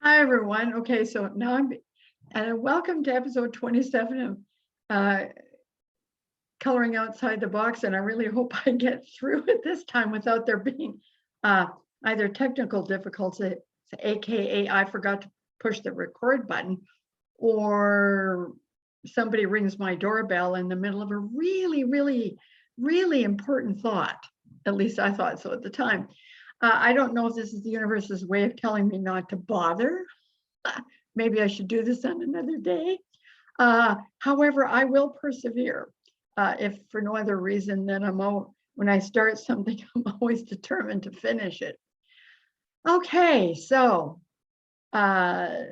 Hi, everyone. Okay, so now welcome to episode 27 of Coloring Outside the Box. And I really hope I get through it this time without there being uh, either technical difficulties, AKA I forgot to push the record button, or somebody rings my doorbell in the middle of a really, really, really important thought. At least I thought so at the time. I don't know if this is the universe's way of telling me not to bother. Maybe I should do this on another day. However, I will persevere. If for no other reason than when I start something, I'm always determined to finish it. Okay, so yeah,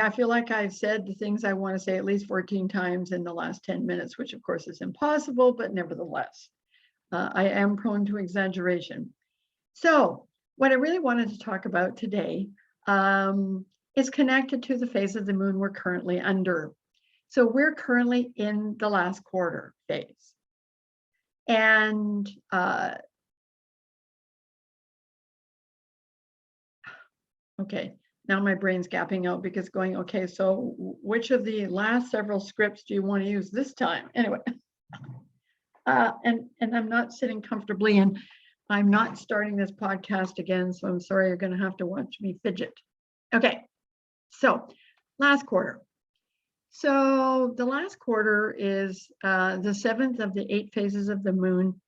I feel like I've said the things I want to say at least 14 times in the last 10 minutes, which of course is impossible, but nevertheless, I am prone to exaggeration. So what I really wanted to talk about today is connected to the phase of the moon we're currently under. So we're currently in the last quarter phase. And okay, now my brain's gapping out because going, okay, so which of the last several scripts do you want to use this time? Anyway, and I'm not sitting comfortably, and I'm not starting this podcast again, so I'm sorry you're going to have to watch me fidget. Okay, so last quarter. So the last quarter is the seventh of the 8 phases of the moon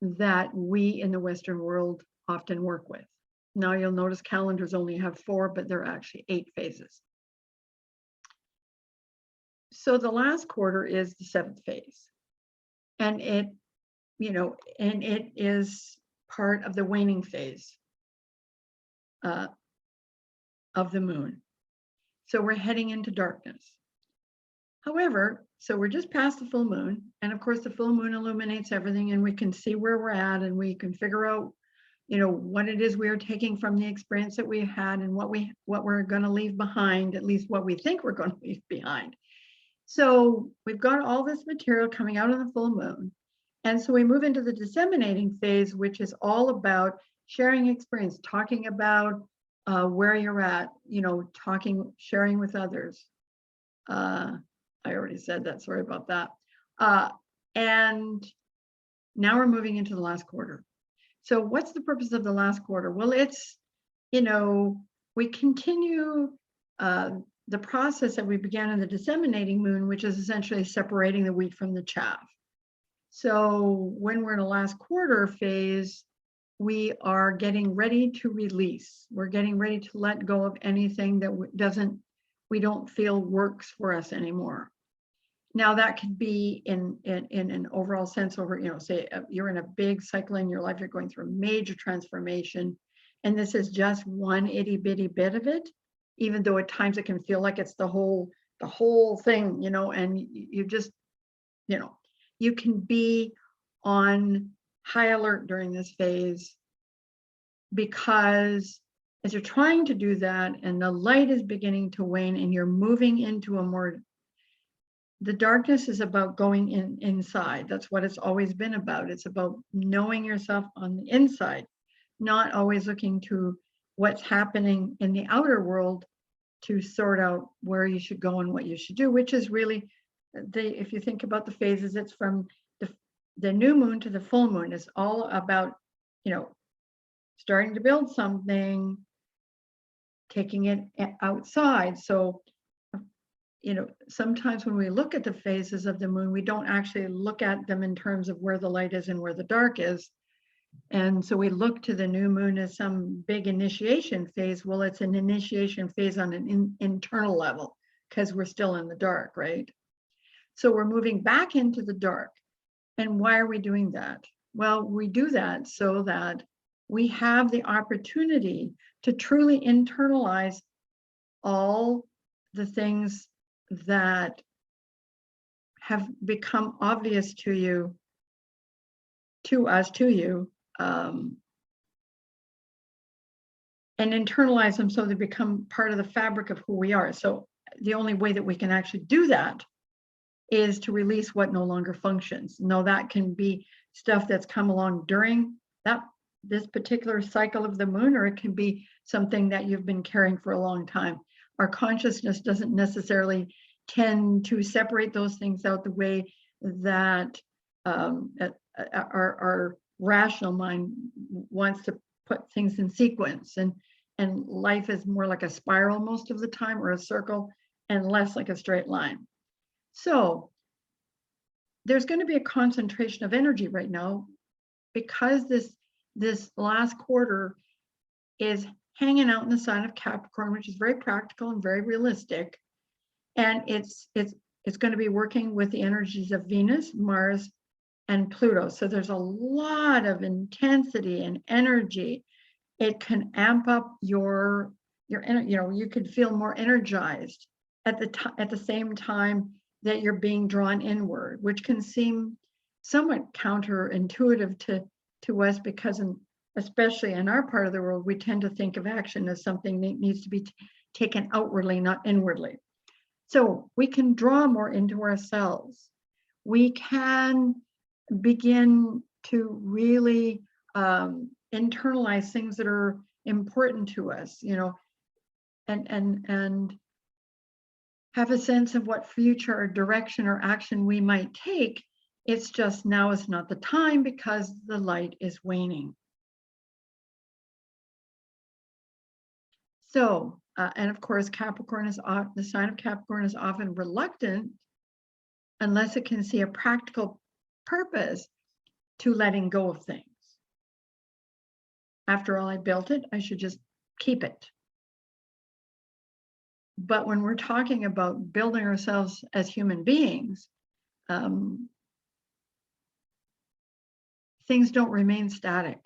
that we in the Western world often work with. Now you'll notice calendars only have 4, but they're actually 8 phases. So the last quarter is the 7th phase. And it is part of the waning phase of the moon. So we're heading into darkness. However, so we're just past the full moon, and of course the full moon illuminates everything, and we can see where we're at, and we can figure out, what it is we are taking from the experience that we had, and what we're going to leave behind, at least what we think we're going to leave behind. So we've got all this material coming out of the full moon, and so we move into the disseminating phase, which is all about sharing experience, talking about where you're at, sharing with others. I already said that, sorry about that. And now we're moving into the last quarter. So what's the purpose of the last quarter? Well, it's, we continue the process that we began in the disseminating moon, which is essentially separating the wheat from the chaff. So when we're in a last quarter phase, we are getting ready to release. We're getting ready to let go of anything that we don't feel works for us anymore. Now that could be in an overall sense over, say you're in a big cycle in your life, you're going through a major transformation, and this is just one itty bitty bit of it, even though at times it can feel like it's the whole thing, and you just, you can be on high alert during this phase, because as you're trying to do that and the light is beginning to wane and you're moving into the darkness is about going inside. That's what it's always been about. It's about knowing yourself on the inside, not always looking to what's happening in the outer world to sort out where you should go and what you should do, which is really, if you think about the phases, it's from the new moon to the full moon. It's all about, starting to build something, taking it outside. So, sometimes when we look at the phases of the moon, we don't actually look at them in terms of where the light is and where the dark is. And so we look to the new moon as some big initiation phase. Well, it's an initiation phase on an internal level because we're still in the dark, right? So we're moving back into the dark. And why are we doing that? Well, we do that so that we have the opportunity to truly internalize all the things that have become obvious to you, and internalize them so they become part of the fabric of who we are. So the only way that we can actually do that is to release what no longer functions. Now that can be stuff that's come along during this particular cycle of the moon, or it can be something that you've been carrying for a long time. our consciousness doesn't necessarily tend to separate those things out the way that our rational mind wants to put things in sequence, and life is more like a spiral most of the time, or a circle, and less like a straight line. So there's going to be a concentration of energy right now, because this last quarter is hanging out in the sign of Capricorn, which is very practical and very realistic. And it's going to be working with the energies of Venus, Mars, and Pluto. So there's a lot of intensity and energy. It can amp up your you could feel more energized at the same time that you're being drawn inward, which can seem somewhat counterintuitive to us, because especially in our part of the world, we tend to think of action as something that needs to be taken outwardly, not inwardly. So we can draw more into ourselves. We can begin to really internalize things that are important to us, and have a sense of what future or direction or action we might take. It's just now is not the time, because the light is waning. So, and of course, Capricorn the sign of Capricorn is often reluctant, unless it can see a practical purpose to letting go of things. After all, I built it, I should just keep it. But when we're talking about building ourselves as human beings, things don't remain static.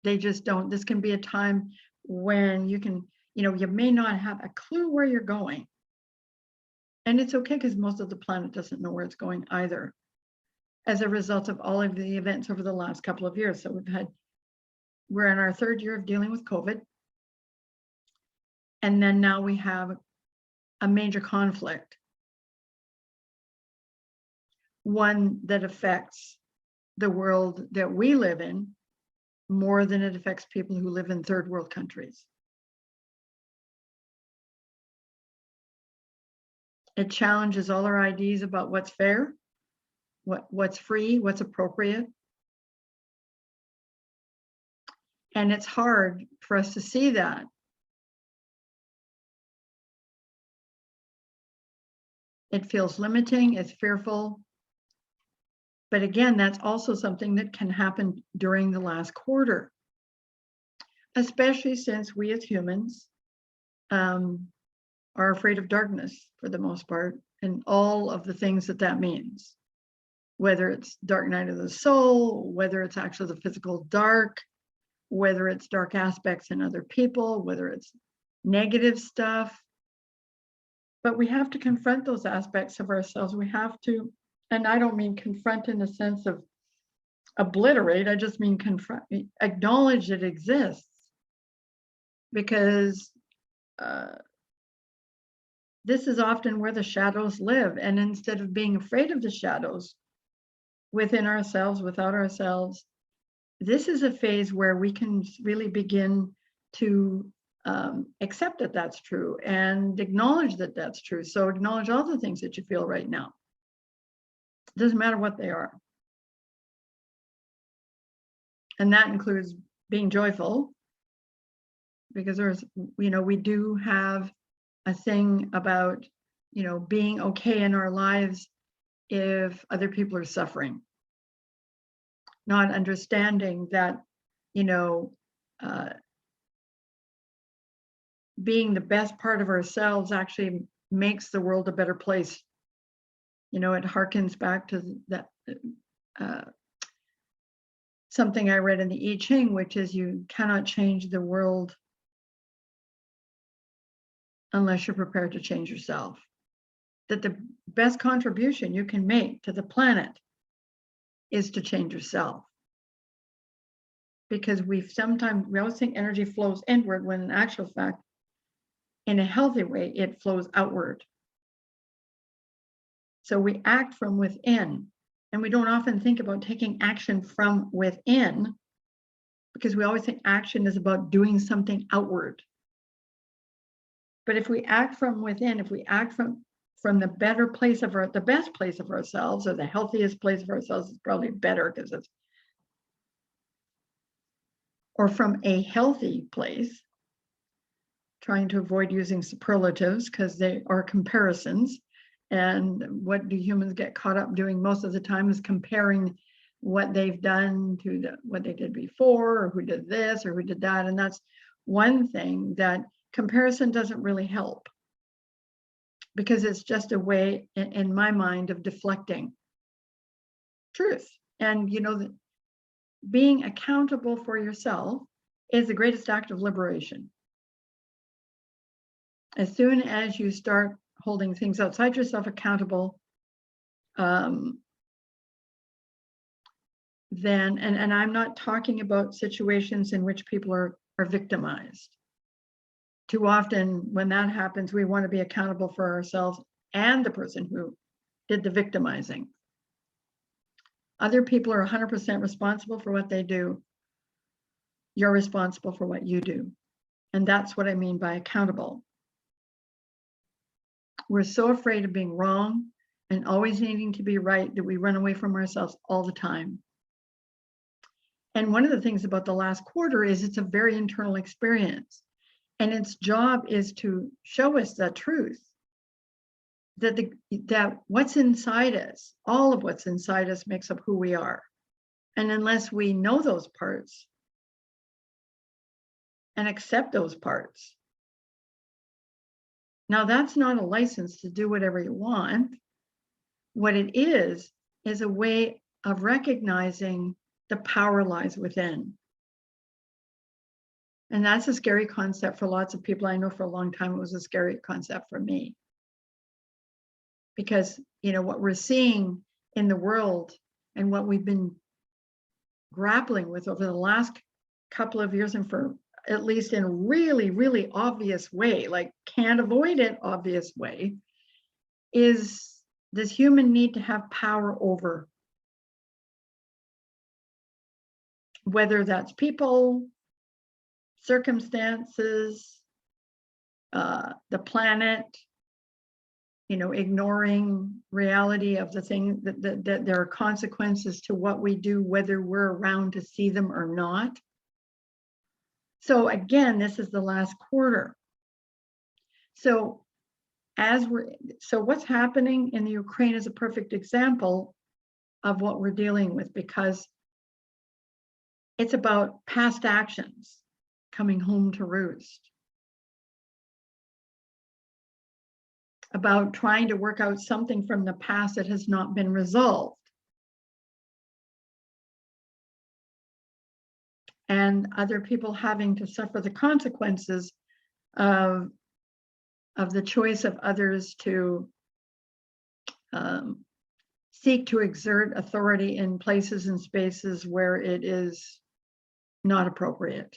They just don't. This can be a time when you may not have a clue where you're going. And it's okay, because most of the planet doesn't know where it's going either, as a result of all of the events over the last couple of years. So we're in our third year of dealing with COVID. And then now we have a major conflict, one that affects the world that we live in more than it affects people who live in third world countries. It challenges all our ideas about what's fair, what's free, what's appropriate. And it's hard for us to see that. It feels limiting, it's fearful. But again, that's also something that can happen during the last quarter, especially since we as humans are afraid of darkness for the most part, and all of the things that means, whether it's dark night of the soul, whether it's actually the physical dark, whether it's dark aspects in other people, whether it's negative stuff. But we have to confront those aspects of ourselves. We have to, and I don't mean confront in the sense of obliterate, I just mean confront, acknowledge it exists. Because this is often where the shadows live. And instead of being afraid of the shadows within ourselves, without ourselves, this is a phase where we can really begin to accept that that's true and acknowledge that that's true. So acknowledge all the things that you feel right now. Doesn't matter what they are. And that includes being joyful, because there's, we do have a thing about, being okay in our lives if other people are suffering. Not understanding that, being the best part of ourselves actually makes the world a better place. It harkens back to that something I read in the I Ching, which is you cannot change the world unless you're prepared to change yourself. That the best contribution you can make to the planet is to change yourself. Because we always think energy flows inward, when in actual fact, in a healthy way, it flows outward. So we act from within, and we don't often think about taking action from within, because we always think action is about doing something outward. But if we act from within, if we act from the better place of the best place of ourselves, or the healthiest place of ourselves, is probably better because it's, or from a healthy place, trying to avoid using superlatives because they are comparisons. And what do humans get caught up doing most of the time is comparing what they've done to what they did before, or who did this or who did that. And that's one thing that comparison doesn't really help, because it's just a way, in my mind, of deflecting truth. And being accountable for yourself is the greatest act of liberation. As soon as you start holding things outside yourself accountable, then, and I'm not talking about situations in which people are victimized. Too often when that happens, we want to be accountable for ourselves and the person who did the victimizing. Other people are 100% responsible for what they do. You're responsible for what you do. And that's what I mean by accountable. We're so afraid of being wrong and always needing to be right that we run away from ourselves all the time. And one of the things about the last quarter is it's a very internal experience. And its job is to show us the truth, that what's inside us, all of what's inside us, makes up who we are. And unless we know those parts and accept those parts, now that's not a license to do whatever you want. What it is a way of recognizing the power lies within. And that's a scary concept for lots of people. I know for a long time it was a scary concept for me. Because, what we're seeing in the world and what we've been grappling with over the last couple of years, and for at least in a really, really obvious way, like can't avoid it obvious way, is this human need to have power over, whether that's people, circumstances, the planet, ignoring reality of the thing, that there are consequences to what we do, whether we're around to see them or not. So again, this is the last quarter. So what's happening in the Ukraine is a perfect example of what we're dealing with, because it's about past actions coming home to roost, about trying to work out something from the past that has not been resolved. And other people having to suffer the consequences of the choice of others to seek to exert authority in places and spaces where it is not appropriate.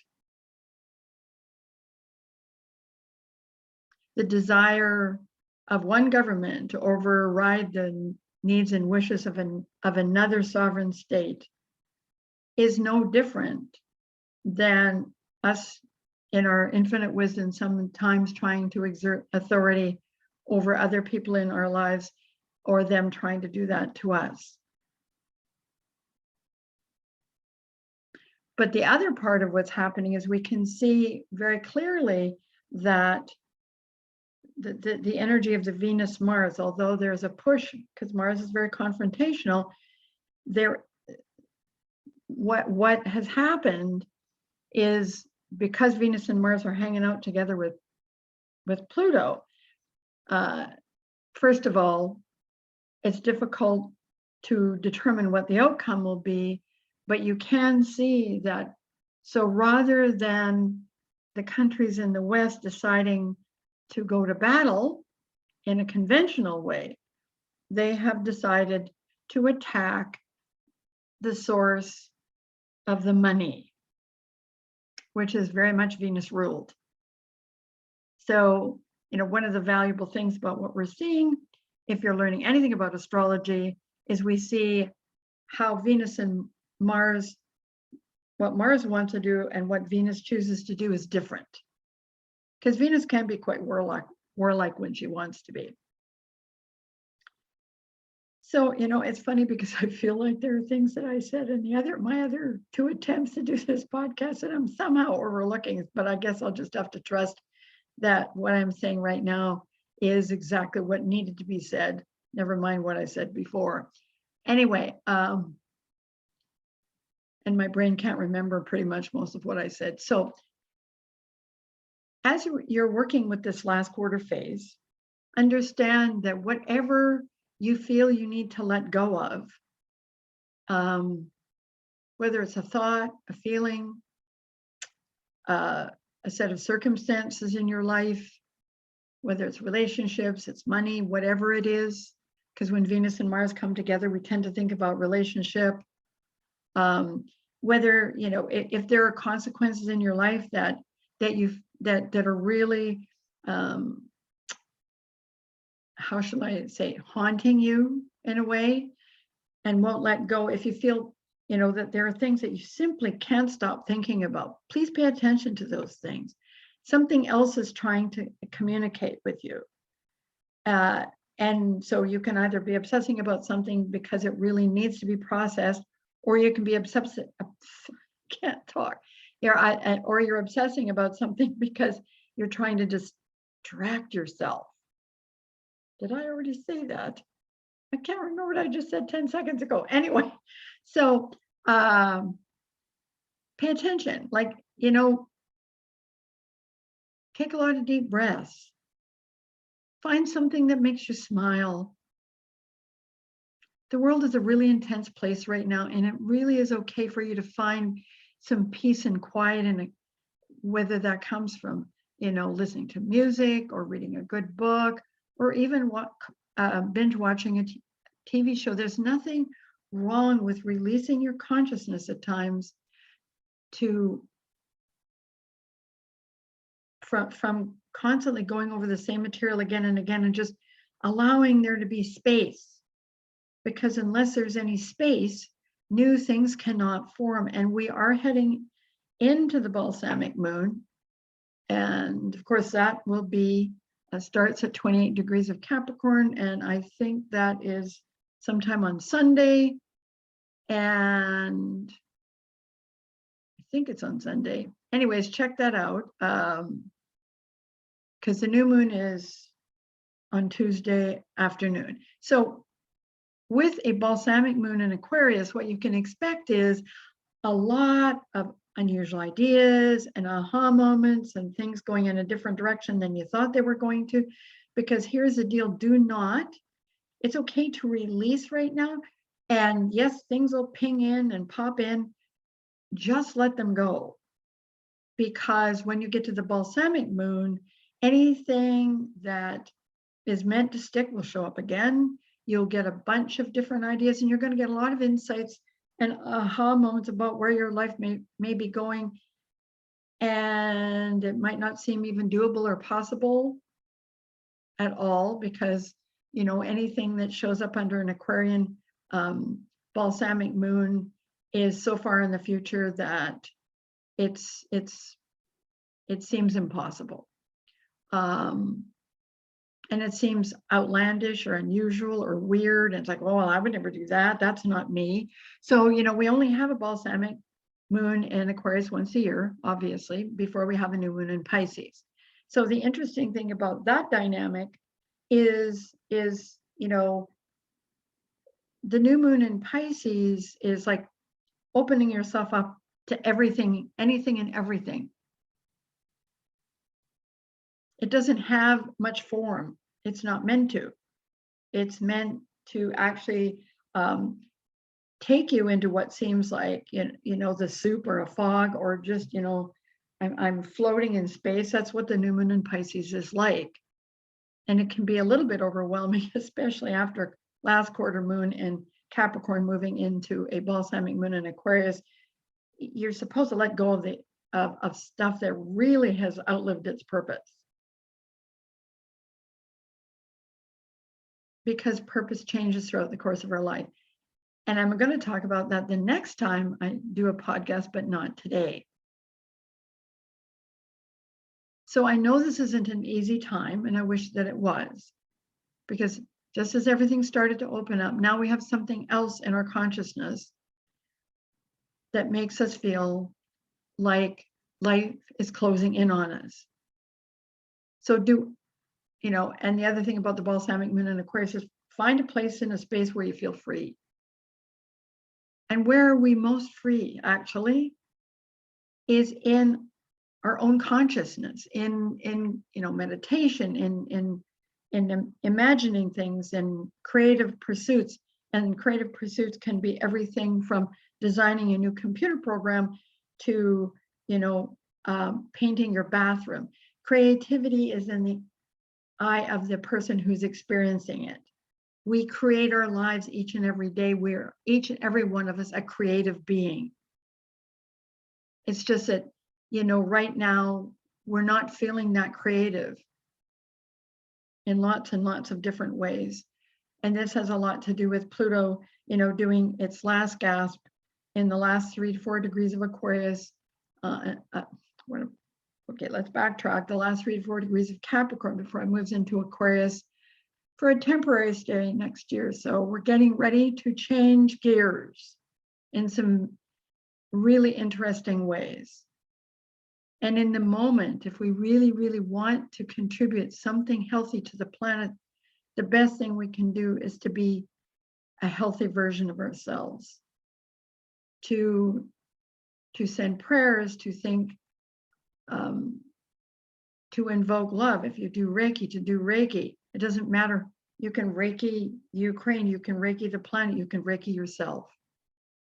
The desire of one government to override the needs and wishes of another sovereign state is no different than us in our infinite wisdom sometimes trying to exert authority over other people in our lives, or them trying to do that to us. But the other part of what's happening is we can see very clearly that the energy of the Venus-Mars, although there's a push, because Mars is very confrontational, what has happened is, because Venus and Mars are hanging out together with Pluto, first of all, it's difficult to determine what the outcome will be, but you can see that. So rather than the countries in the West deciding to go to battle in a conventional way, they have decided to attack the source of the money, which is very much Venus ruled. So, one of the valuable things about what we're seeing, if you're learning anything about astrology, is we see how Venus and Mars, what Mars wants to do and what Venus chooses to do is different. because Venus can be quite warlike when she wants to be. So, it's funny because I feel like there are things that I said in my other 2 attempts to do this podcast that I'm somehow overlooking, but I guess I'll just have to trust that what I'm saying right now is exactly what needed to be said. Never mind what I said before. Anyway, and my brain can't remember pretty much most of what I said. So as you're working with this last quarter phase, understand that whatever you feel you need to let go of, whether it's a thought, a feeling, a set of circumstances in your life, whether it's relationships, it's money, whatever it is, because when Venus and Mars come together, we tend to think about relationship. Whether, if there are consequences in your life that are really, how should I say, haunting you in a way and won't let go. If you feel, that there are things that you simply can't stop thinking about, please pay attention to those things. Something else is trying to communicate with you. And so you can either be obsessing about something because it really needs to be processed, or you can be can't talk. Or you're obsessing about something because you're trying to distract yourself. Did I already say that? I can't remember what I just said 10 seconds ago. Anyway, so pay attention, take a lot of deep breaths. Find something that makes you smile. The world is a really intense place right now, and it really is okay for you to find some peace and quiet in it, whether that comes from, listening to music or reading a good book, or even binge watching a TV show. There's nothing wrong with releasing your consciousness at times from constantly going over the same material again and again, and just allowing there to be space. Because unless there's any space, new things cannot form. And we are heading into the balsamic moon. And of course, that will be, starts at 28 degrees of Capricorn. And I think that is sometime on Sunday. And I think it's on Sunday. Anyways, check that out. Because the new moon is on Tuesday afternoon. So with a balsamic moon in Aquarius, what you can expect is a lot of unusual ideas and aha moments and things going in a different direction than you thought they were going to. Because here's the deal, it's okay to release right now. And yes, things will ping in and pop in. Just let them go. Because when you get to the balsamic moon, anything that is meant to stick will show up again. You'll get a bunch of different ideas, and you're going to get a lot of insights and aha moments about where your life may be going. And it might not seem even doable or possible at all, because, anything that shows up under an Aquarian balsamic moon is so far in the future that it seems impossible. And it seems outlandish or unusual or weird. And it's like, oh, well, I would never do that. That's not me. So, we only have a balsamic moon in Aquarius once a year, obviously, before we have a new moon in Pisces. So the interesting thing about that dynamic is, the new moon in Pisces is like opening yourself up to everything, anything and everything. It doesn't have much form. It's not meant to. It's meant to actually take you into what seems like, the soup or a fog, or just, I'm floating in space. That's what the new moon in Pisces is like. And it can be a little bit overwhelming, especially after last quarter moon in Capricorn moving into a balsamic moon in Aquarius. You're supposed to let go of stuff that really has outlived its purpose. Because purpose changes throughout the course of our life. And I'm going to talk about that the next time I do a podcast, but not today. So I know this isn't an easy time, and I wish that it was, because just as everything started to open up, now we have something else in our consciousness that makes us feel like life is closing in on us. So and the other thing about the balsamic moon and Aquarius is find a place in a space where you feel free. And where are we most free, actually, is in our own consciousness, in meditation, in imagining things, in creative pursuits. And creative pursuits can be everything from designing a new computer program to painting your bathroom. Creativity is in the eye of the person who's experiencing it. We create our lives each and every day. We're each and every one of us a creative being. It's just that, right now we're not feeling that creative in lots and lots of different ways. And this has a lot to do with Pluto, doing its last gasp in the last 3 to 4 degrees of Aquarius. Okay, let's backtrack. The last 3 to 4 degrees of Capricorn before it moves into Aquarius for a temporary stay next year. So we're getting ready to change gears in some really interesting ways. And in the moment, if we really, really want to contribute something healthy to the planet, the best thing we can do is to be a healthy version of ourselves, to send prayers, to think, to invoke love. If you do Reiki, to do Reiki. It doesn't matter. You can Reiki Ukraine, you can Reiki the planet, you can Reiki yourself.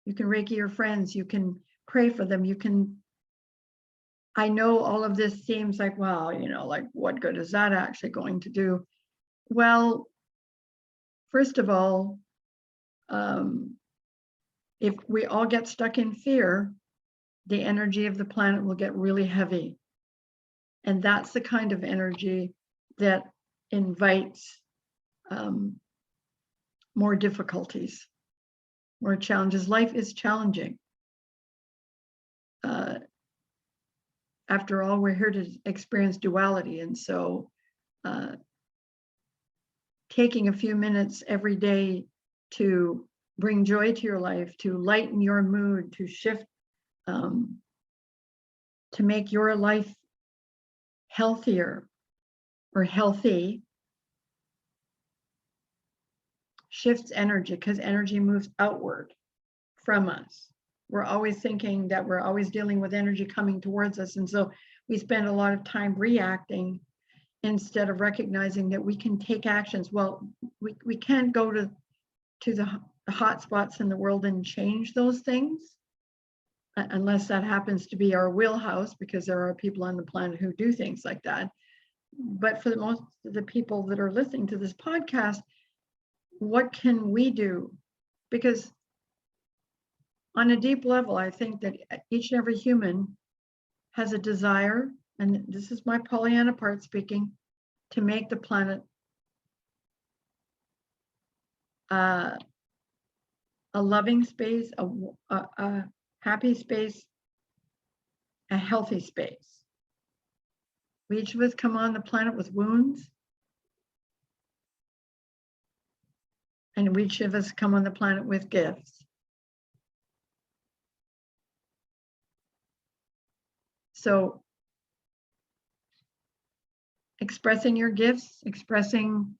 You can Reiki your friends, you can pray for them, I know all of this seems like, wow, like what good is that actually going to do? Well, first of all, if we all get stuck in fear, the energy of the planet will get really heavy. And that's the kind of energy that invites more difficulties, more challenges. Life is challenging. After all, we're here to experience duality. And so taking a few minutes every day to bring joy to your life, to lighten your mood, to shift, to make your life healthier or healthy, shifts energy, because energy moves outward from us. We're always thinking that we're always dealing with energy coming towards us. And so we spend a lot of time reacting instead of recognizing that we can take actions. Well, we can't go to the hot spots in the world and change those things, unless that happens to be our wheelhouse, because there are people on the planet who do things like that. But for the most of the people that are listening to this podcast, what can we do? Because on a deep level, I think that each and every human has a desire, and this is my Pollyanna part speaking, to make the planet a loving space, a happy space, a healthy space. We each of us come on the planet with wounds, and we each of us come on the planet with gifts. So expressing your gifts, expressing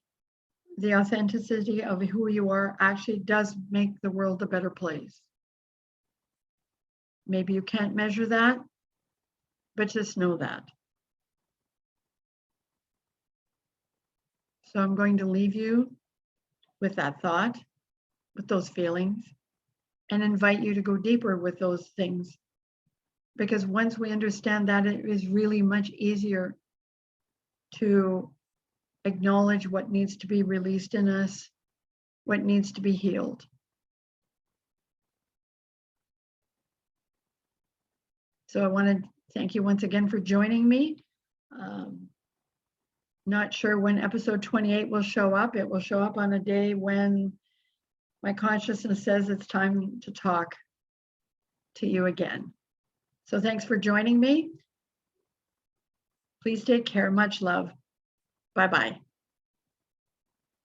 the authenticity of who you are actually does make the world a better place. Maybe you can't measure that, but just know that. So I'm going to leave you with that thought, with those feelings, and invite you to go deeper with those things. Because once we understand that, it is really much easier to acknowledge what needs to be released in us, what needs to be healed. So I want to thank you once again for joining me. Not sure when episode 28 will show up. It will show up on a day when my consciousness says it's time to talk to you again. So thanks for joining me. Please take care. Much love. Bye-bye.